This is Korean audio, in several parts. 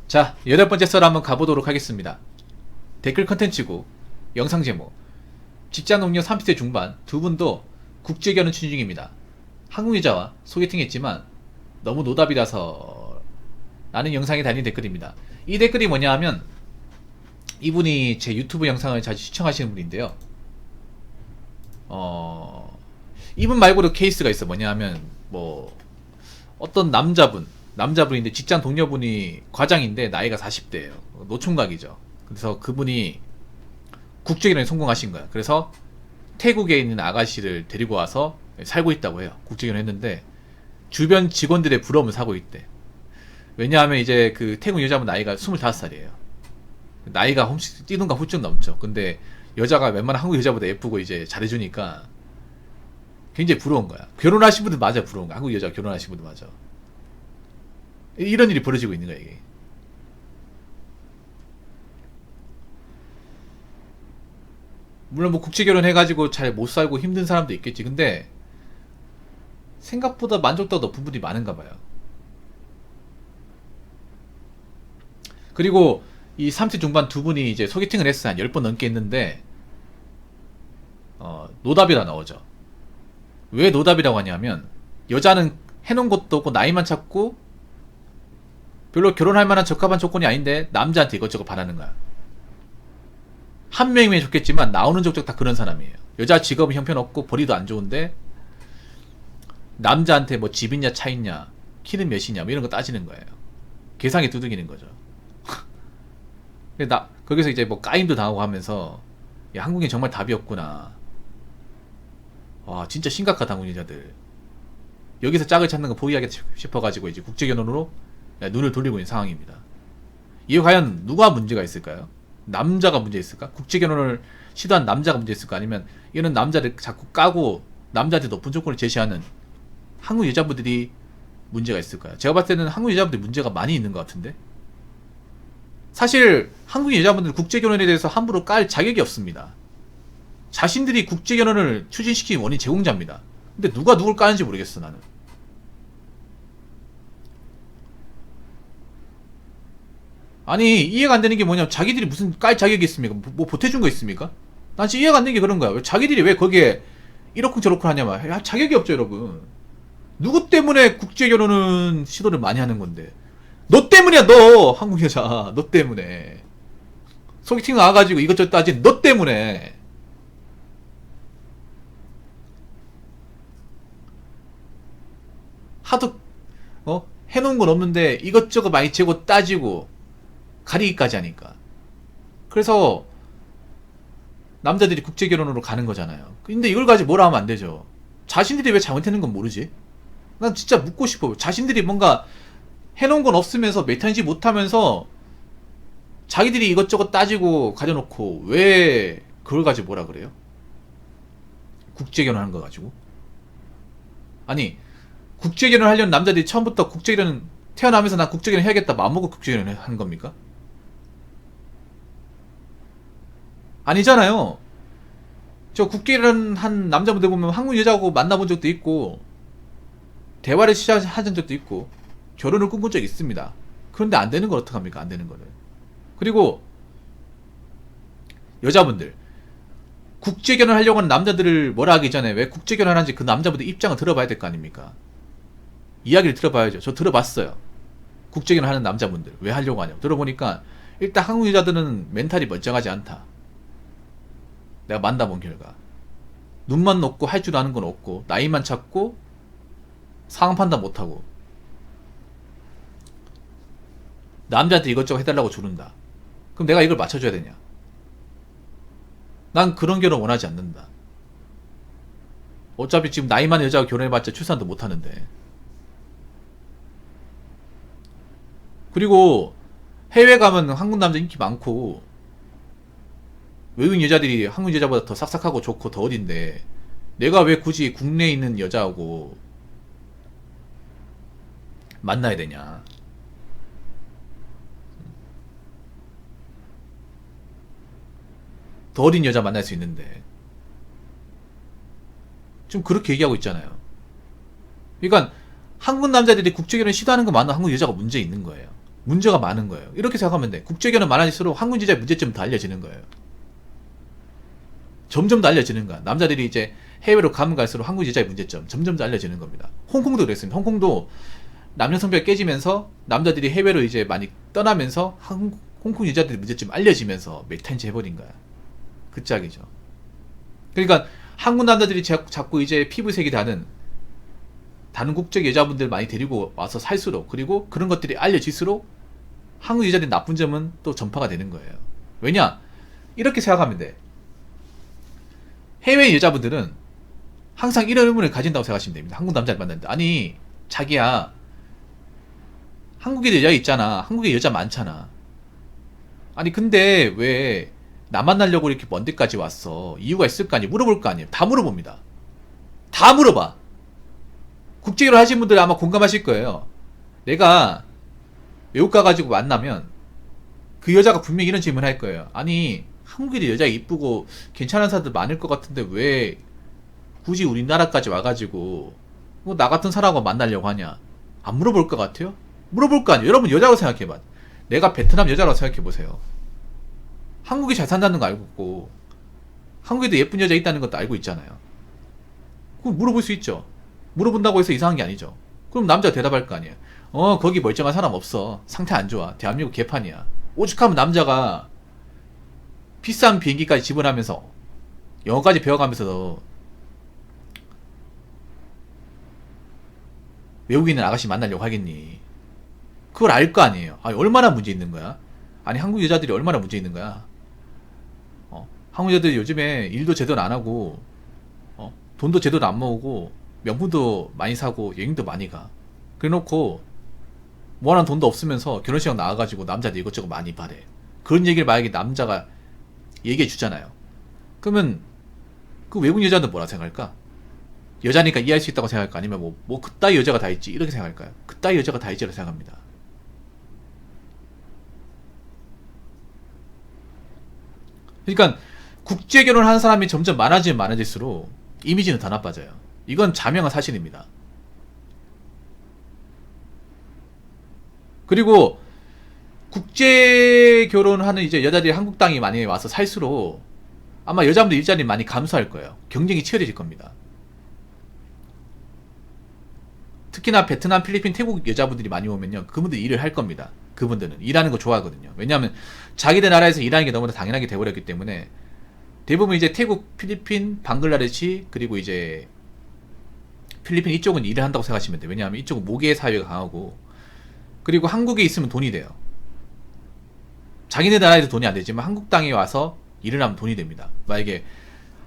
자, 8번째 썰 한번 가보도록 하겠습니다. 댓글 컨텐츠고 영상 제목, 직장 동료 30대 중반 두 분도 국제결혼 추진 중입니다. 한국 여자와 소개팅 했지만 너무 노답이라서 라는 영상에 달린 댓글입니다. 이 댓글이 뭐냐 하면 이분이 제 유튜브 영상을 자주 시청하시는 분인데요. 이분 말고도 케이스가 있어. 뭐냐 하면 뭐 어떤 남자분인데 직장 동료분이 과장인데 나이가 40대예요. 노총각이죠. 그래서 그분이 국제결혼에 성공하신 거야. 그래서 태국에 있는 아가씨를 데리고 와서 살고 있다고 해요. 국제결혼 했는데 주변 직원들의 부러움을 사고 있대. 왜냐하면 이제 그 태국 여자분 나이가 25살이에요. 나이가 홈씩 뛰는가 훌쩍 넘죠. 근데 여자가 웬만한 한국 여자보다 예쁘고 이제 잘해주니까 굉장히 부러운 거야. 결혼하신 분들 맞아, 부러운 거야. 한국 여자 결혼하신 분들 맞아. 이런 일이 벌어지고 있는 거야, 이게. 물론 뭐 국제결혼 해가지고 잘 못 살고 힘든 사람도 있겠지. 근데 생각보다 만족도가 높은 분이 많은가 봐요. 그리고 이 30대 중반 두 분이 이제 소개팅을 했어요. 한 10번 넘게 했는데 노답이라 나오죠. 왜 노답이라고 하냐면 여자는 해놓은 것도 없고 나이만 찾고 별로 결혼할 만한 적합한 조건이 아닌데 남자한테 이것저것 바라는 거야. 한 명이면 좋겠지만 나오는 족족 다 그런 사람이에요. 여자 직업은 형편없고 벌이도 안 좋은데 남자한테 뭐 집 있냐 차 있냐 키는 몇이냐 뭐 이런 거 따지는 거예요. 계상이 두들기는 거죠. 거기서 이제 뭐 까임도 당하고 하면서 야, 한국인 정말 답이 없구나. 와, 진짜 심각하다, 한국 여자들. 여기서 짝을 찾는 거 포기하겠다 싶어가지고 이제 국제결혼으로 눈을 돌리고 있는 상황입니다. 이게 과연 누가 문제가 있을까요? 남자가 문제 있을까? 국제결혼을 시도한 남자가 문제 있을까? 아니면 이런 남자를 자꾸 까고 남자한테 높은 조건을 제시하는 한국 여자분들이 문제가 있을까요? 제가 봤을 때는 한국 여자분들이 문제가 많이 있는 것 같은데? 사실 한국 여자분들 국제결혼에 대해서 함부로 깔 자격이 없습니다. 자신들이 국제결혼을 추진시킨 원인 제공자입니다. 근데 누가 누굴 까는지 모르겠어, 나는. 아니, 이해가 안 되는 게 뭐냐면 자기들이 무슨 깔 자격이 있습니까? 뭐 보태준 거 있습니까? 난 진짜 이해가 안 되는 게 그런 거야. 자기들이 왜 거기에 이렇고 저렇고 하냐면, 야, 자격이 없죠, 여러분. 누구 때문에 국제결혼은 시도를 많이 하는 건데. 너 때문이야, 너! 한국 여자. 너 때문에. 소개팅 와가지고 이것저것 따진 너 때문에. 하도, 해놓은 건 없는데 이것저것 많이 재고 따지고 가리기까지 하니까. 그래서 남자들이 국제결혼으로 가는 거잖아요. 근데 이걸 가지고 뭐라 하면 안 되죠. 자신들이 왜 잘못했는 건 모르지? 난 진짜 묻고 싶어. 자신들이 뭔가 해놓은 건 없으면서 메타인지 못하면서 자기들이 이것저것 따지고 가져놓고 왜 그걸 가지고 뭐라 그래요? 국제결혼 하는 거 가지고? 아니, 국제결혼 하려는 남자들이 처음부터 국제결혼 태어나면서 난 국제결혼 해야겠다 마음먹고 국제결혼 하는 겁니까? 아니잖아요. 저 국제결혼 한 남자분들 보면 한국 여자하고 만나본 적도 있고 대화를 시작한 적도 있고 결혼을 꿈꾼 적이 있습니다. 그런데 안 되는 걸 어떡합니까? 안 되는 거를. 그리고 여자분들 국제결혼 하려고 하는 남자들을 뭐라 하기 전에 왜 국제결혼 하는지 그 남자분들 입장을 들어봐야 될 거 아닙니까? 이야기를 들어봐야죠. 저 들어봤어요. 국제결혼 하는 남자분들 왜 하려고 하냐고 들어보니까 일단 한국 여자들은 멘탈이 멀쩡하지 않다. 내가 만나본 결과 눈만 높고 할 줄 아는 건 없고 나이만 찾고 상황 판단 못하고 남자한테 이것저것 해달라고 조른다. 그럼 내가 이걸 맞춰줘야 되냐? 난 그런 결혼 원하지 않는다. 어차피 지금 나이 많은 여자가 결혼해봤자 출산도 못하는데. 그리고 해외 가면 한국 남자 인기 많고 외국인 여자들이 한국 여자보다 더 싹싹하고 좋고 더 어딘데 내가 왜 굳이 국내에 있는 여자하고 만나야 되냐? 더 어린 여자 만날 수 있는데 좀 그렇게 얘기하고 있잖아요. 그러니까 한국 남자들이 국제결혼 시도하는 거 많아 한국 여자가 문제 있는 거예요. 문제가 많은 거예요. 이렇게 생각하면 돼. 국제결혼 많아질수록 한국 여자의 문제점이 더 알려지는 거예요. 점점 더 알려지는 거야. 남자들이 이제 해외로 가면 갈수록 한국 여자의 문제점 점점 더 알려지는 겁니다. 홍콩도 그랬습니다. 홍콩도 남녀 성비가 깨지면서 남자들이 해외로 이제 많이 떠나면서 홍콩 여자들의 문제점 알려지면서 메탄지 해버린 거야. 그 짝이죠. 그러니까 한국 남자들이 자꾸 이제 피부색이 다른 국적 여자분들 많이 데리고 와서 살수록, 그리고 그런 것들이 알려질수록 한국 여자들의 나쁜 점은 또 전파가 되는 거예요. 왜냐? 이렇게 생각하면 돼. 해외 여자분들은 항상 이런 의문을 가진다고 생각하시면 됩니다. 한국 남자를 만났는데, 아니 자기야, 한국에 여자 있잖아. 한국에 여자 많잖아. 아니 근데 왜 나 만나려고 이렇게 먼 데까지 왔어? 이유가 있을 거 아니에요? 물어볼 거 아니에요? 다 물어봅니다. 다 물어봐. 국제결혼 하신 분들 아마 공감하실 거예요. 내가 외국 가가지고 만나면 그 여자가 분명히 이런 질문을 할 거예요. 아니 한국에 여자 이쁘고 괜찮은 사람들 많을 것 같은데 왜 굳이 우리나라까지 와가지고 뭐 나 같은 사람하고 만나려고 하냐? 안 물어볼 것 같아요? 물어볼 거 아니에요. 여러분 여자라고 생각해봐. 내가 베트남 여자라고 생각해보세요. 한국이 잘 산다는 거 알고 있고 한국에도 예쁜 여자 있다는 것도 알고 있잖아요. 그럼 물어볼 수 있죠. 물어본다고 해서 이상한 게 아니죠. 그럼 남자가 대답할 거 아니에요. 거기 멀쩡한 사람 없어. 상태 안 좋아. 대한민국 개판이야. 오죽하면 남자가 비싼 비행기까지 지불하면서 영어까지 배워가면서 외국에 있는 아가씨 만나려고 하겠니? 그걸 알 거 아니에요. 아니, 얼마나 문제 있는 거야? 아니 한국 여자들이 얼마나 문제 있는 거야? 한국 여자들이 요즘에 일도 제대로 안 하고 돈도 제대로 안 모으고 명품도 많이 사고 여행도 많이 가. 그래놓고 뭐하는 돈도 없으면서 결혼식 나와가지고 남자들 이것저것 많이 바래. 그런 얘기를 만약에 남자가 얘기해 주잖아요. 그러면 그 외국 여자는 뭐라 생각할까? 여자니까 이해할 수 있다고 생각할까? 아니면 뭐 그따위 여자가 다 있지 이렇게 생각할까요? 그따위 여자가 다 있지라고 생각합니다. 그러니까 국제결혼하는 사람이 점점 많아지면 많아질수록 이미지는 더 나빠져요. 이건 자명한 사실입니다. 그리고 국제결혼하는 이제 여자들이 한국 땅에 많이 와서 살수록 아마 여자분들 일자리 많이 감소할 거예요. 경쟁이 치열해질 겁니다. 특히나 베트남, 필리핀, 태국 여자분들이 많이 오면요, 그분들 일을 할 겁니다. 그분들은 일하는 거 좋아하거든요. 왜냐하면 자기들 나라에서 일하는 게 너무나 당연하게 돼버렸기 때문에 대부분 이제 태국, 필리핀, 방글라데시, 그리고 이제 필리핀 이쪽은 일을 한다고 생각하시면 돼요. 왜냐하면 이쪽은 모계 사회가 강하고, 그리고 한국에 있으면 돈이 돼요. 자기네 나라에도 돈이 안 되지만 한국 땅에 와서 일을 하면 돈이 됩니다. 만약에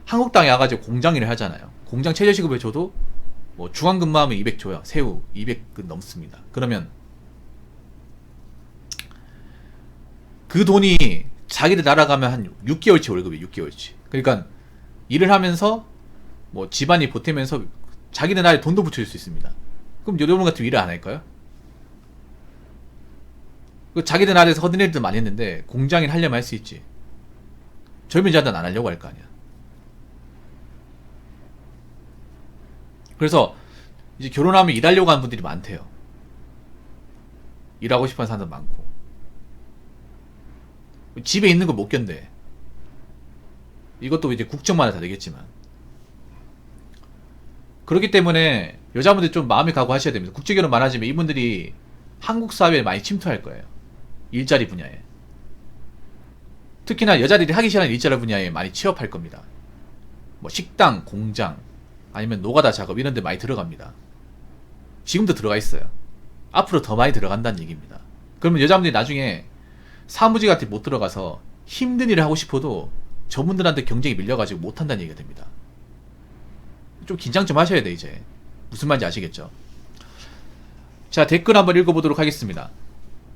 한국 땅에 와가지고 공장 일을 하잖아요. 공장 최저시급을 줘도 뭐 주간 근무하면 200 줘요. 새우 200 넘습니다. 그러면 그 돈이 자기들 나라 가면 한 6개월치 월급이에요. 6개월치. 그러니까 일을 하면서 뭐 집안이 보태면서 자기네 나라에 돈도 붙여줄 수 있습니다. 그럼 여러분 같으면 일을 안 할까요? 자기들 나라에서 허든 일들 많이 했는데 공장일 하려면 할 수 있지. 젊은 자들은 안 하려고 할 거 아니야. 그래서 이제 결혼하면 일하려고 하는 분들이 많대요. 일하고 싶어하는 사람도 많고. 집에 있는 거 못 견뎌. 이것도 이제 국적마다 다르겠지만. 그렇기 때문에 여자분들 좀 마음이 각오하셔야 됩니다. 국제결혼 많아지면 이분들이 한국 사회에 많이 침투할 거예요. 일자리 분야에. 특히나 여자들이 하기 싫어하는 일자리 분야에 많이 취업할 겁니다. 뭐 식당, 공장, 아니면 노가다 작업 이런 데 많이 들어갑니다. 지금도 들어가 있어요. 앞으로 더 많이 들어간다는 얘기입니다. 그러면 여자분들이 나중에 사무직 같은 데 못 들어가서 힘든 일을 하고 싶어도 저분들한테 경쟁이 밀려가지고 못한다는 얘기가 됩니다. 좀 긴장 좀 하셔야 돼. 이제 무슨 말인지 아시겠죠? 자, 댓글 한번 읽어보도록 하겠습니다.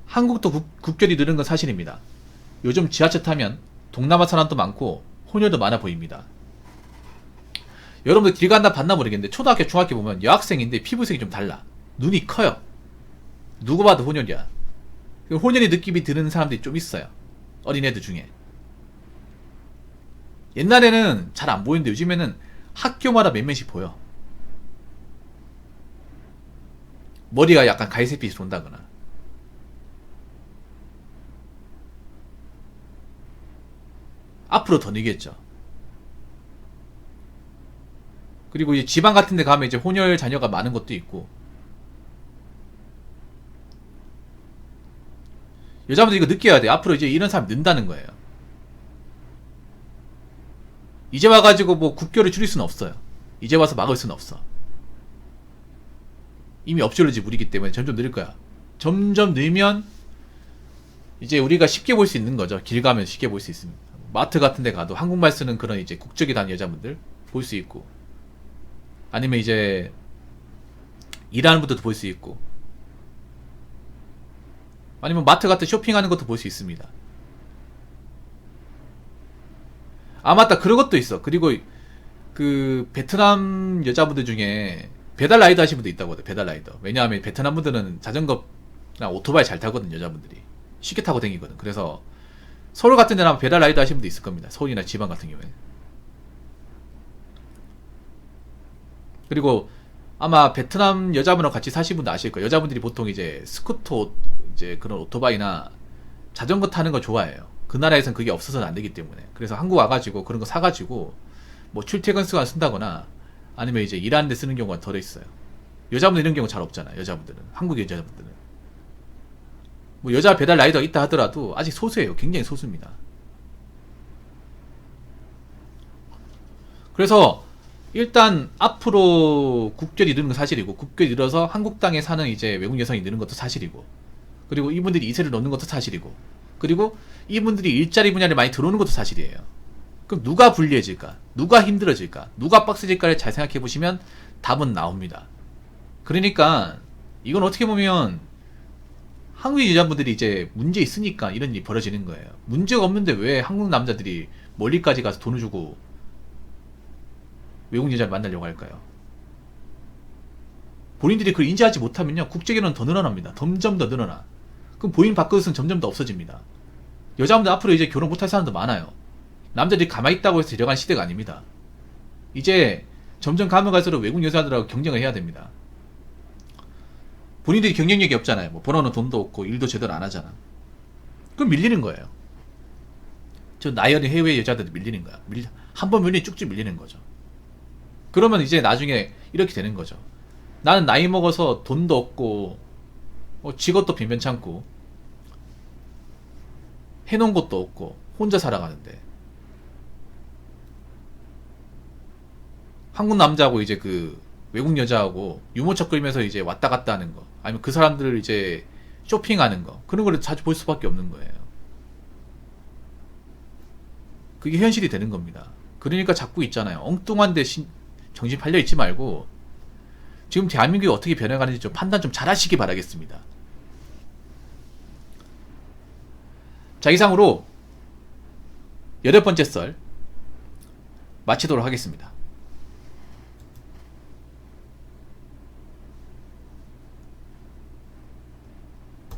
한국도 국결이 늘은 건 사실입니다. 요즘 지하철 타면 동남아 사람도 많고 혼혈도 많아 보입니다. 여러분들 길 갔나 봤나 모르겠는데 초등학교, 중학교 보면 여학생인데 피부색이 좀 달라. 눈이 커요. 누구 봐도 혼혈이야. 혼혈의 느낌이 드는 사람들이 좀 있어요. 어린애들 중에. 옛날에는 잘 안 보이는데 요즘에는 학교마다 몇몇이 보여. 머리가 약간 갈색빛이 돈다거나. 앞으로 더 늘겠죠. 그리고 이제 지방 같은 데 가면 이제 혼혈 자녀가 많은 것도 있고, 여자분들 이거 느껴야 돼. 앞으로 이제 이런 사람이 는다는 거예요. 이제 와가지고 뭐 국교를 줄일 수는 없어요. 이제 와서 막을 수는 없어. 이미 업졸로지 물이기 때문에 점점 늘 거야. 점점 늘면 이제 우리가 쉽게 볼 수 있는 거죠. 길 가면 쉽게 볼 수 있습니다. 마트 같은 데 가도 한국말 쓰는 그런 이제 국적이 단 여자분들 볼 수 있고, 아니면 이제 일하는 분들도 볼 수 있고, 아니면 마트 같은 쇼핑하는 것도 볼 수 있습니다. 아 맞다, 그런 것도 있어. 그리고 그 베트남 여자분들 중에 배달 라이더 하시는 분도 있다고 하더라고요. 배달 라이더. 왜냐하면 베트남 분들은 자전거나 오토바이 잘 타거든. 여자분들이 쉽게 타고 다니거든. 그래서 서울 같은 데는 아마 배달 라이더 하시는 분도 있을 겁니다. 서울이나 지방 같은 경우에. 그리고 아마 베트남 여자분하고 같이 사시는 분도 아실 거예요. 여자분들이 보통 이제 스쿠터, 이제 그런 오토바이나 자전거 타는 거 좋아해요. 그 나라에선 그게 없어서는 안 되기 때문에. 그래서 한국 와가지고 그런 거 사가지고 뭐 출퇴근 시간 쓴다거나 아니면 이제 일하는 데 쓰는 경우가 덜 있어요. 여자분들 이런 경우 잘 없잖아요. 여자분들은. 한국 여자분들은. 뭐 여자 배달 라이더가 있다 하더라도 아직 소수예요. 굉장히 소수입니다. 그래서 일단 앞으로 국결이 느는 건 사실이고, 국결이 늘어서 한국 땅에 사는 이제 외국 여성이 느는 것도 사실이고, 그리고 이분들이 이세를 놓는 것도 사실이고, 그리고 이분들이 일자리 분야를 많이 들어오는 것도 사실이에요. 그럼 누가 불리해질까? 누가 힘들어질까? 누가 빡세질까를 잘 생각해 보시면 답은 나옵니다. 그러니까 이건 어떻게 보면 한국 여자분들이 이제 문제 있으니까 이런 일이 벌어지는 거예요. 문제가 없는데 왜 한국 남자들이 멀리까지 가서 돈을 주고 외국 여자를 만나려고 할까요? 본인들이 그걸 인지하지 못하면요, 국제결혼은 더 늘어납니다. 점점 더 늘어나. 그럼 본인 밖에서는 점점 더 없어집니다. 여자분들 앞으로 이제 결혼 못할 사람도 많아요. 남자들이 가만히 있다고 해서 데려간 시대가 아닙니다. 이제 점점 가면 갈수록 외국 여자들하고 경쟁을 해야 됩니다. 본인들이 경쟁력이 없잖아요. 뭐 벌어놓은 돈도 없고 일도 제대로 안 하잖아. 그럼 밀리는 거예요. 저 나이어린 해외 여자들이 밀리는 거야. 한 번 밀리면 쭉쭉 밀리는 거죠. 그러면 이제 나중에 이렇게 되는 거죠. 나는 나이 먹어서 돈도 없고 직업도 빈변찮고 해놓은 것도 없고 혼자 살아가는데, 한국 남자하고 이제 그 외국 여자하고 유모차 끌면서 이제 왔다 갔다 하는 거, 아니면 그 사람들을 이제 쇼핑하는 거, 그런 걸 자주 볼 수밖에 없는 거예요. 그게 현실이 되는 겁니다. 그러니까 자꾸 있잖아요. 엉뚱한데 정신 팔려 있지 말고 지금 대한민국이 어떻게 변해가는지 좀 판단 좀 잘 하시기 바라겠습니다. 자, 이상으로 8번째 썰 마치도록 하겠습니다.